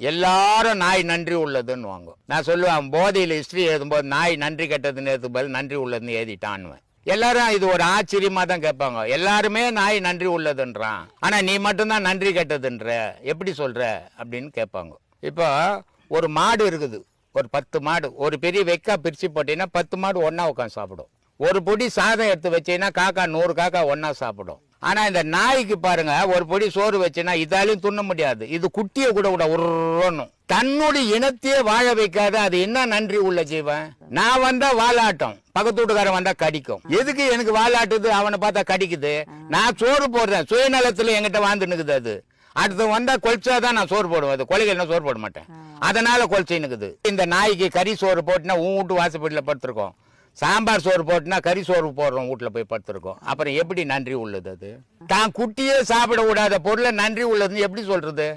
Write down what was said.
எல்லாரும் நாய் நன்றி உள்ளதுன்னு வாங்க. நான் சொல்லுவேன், போதையில் ஹிஸ்டரி எழுதும்போது நாய் நன்றி கெட்டதுன்னு எழுது பதில் நன்றி உள்ளதுன்னு எழுதிட்டான்னுவேன். எல்லாரும் இது ஒரு ஆச்சரியமா தான் கேட்பாங்க. எல்லாருமே நாய் நன்றி உள்ளதுன்றான், ஆனா நீ மட்டும்தான் நன்றி கெட்டதுன்ற, எப்படி சொல்ற அப்படின்னு கேட்பாங்க. இப்போ ஒரு மாடு இருக்குது, ஒரு 10 மாடு, ஒரு பெரிய வெக்கா பிரிச்சு போட்டீங்கன்னா 10 மாடு ஒன்னா உட்காந்து சாப்பிடும். ஒரு பொடி சாதம் எடுத்து வச்சீங்கன்னா காக்கா 100 காக்கா ஒன்னா சாப்பிடும். ஆனா இந்த நாய்க்கு பாருங்க, ஒரு பொடி சோறு வச்சுன்னா இதாலையும் துண்ண முடியாது, இது குட்டியை கூட விட உருணும். தன்னுடைய இனத்தையே வாழ வைக்காத அது என்ன நன்றி உள்ள ஜீவன்? நான் வந்தா வாலாட்டம், பக்கத்து வீட்டுக்காரன் வந்தா கடிக்கும். எதுக்கு எனக்கு வாலாட்டுது, அவனை பார்த்தா கடிக்குது? நான் சோறு போடுறேன், சுயநலத்துல என்கிட்ட வாழ்ந்து நிக்குது. அது அடுத்து வந்தா கொலைச்சாதான் நான் சோறு போடுவேன், அது கொலைகள் சோறு போட மாட்டேன், அதனால கொலைச்சி நிக்குது. இந்த நாய்க்கு கறி சோறு போட்டுனா உன் வீட்டு வாசப்படியில படுத்திருக்கோம், சாம்பார் சோறு போட்டுனா கறி சோறு போடுறோம் வீட்டுல போய் படுத்திருக்கோம். அப்புறம் எப்படி நன்றி உள்ளது? அது தான் குட்டியே சாப்பிட விடாத பொருளை நன்றி உள்ளதுன்னு எப்படி சொல்றது?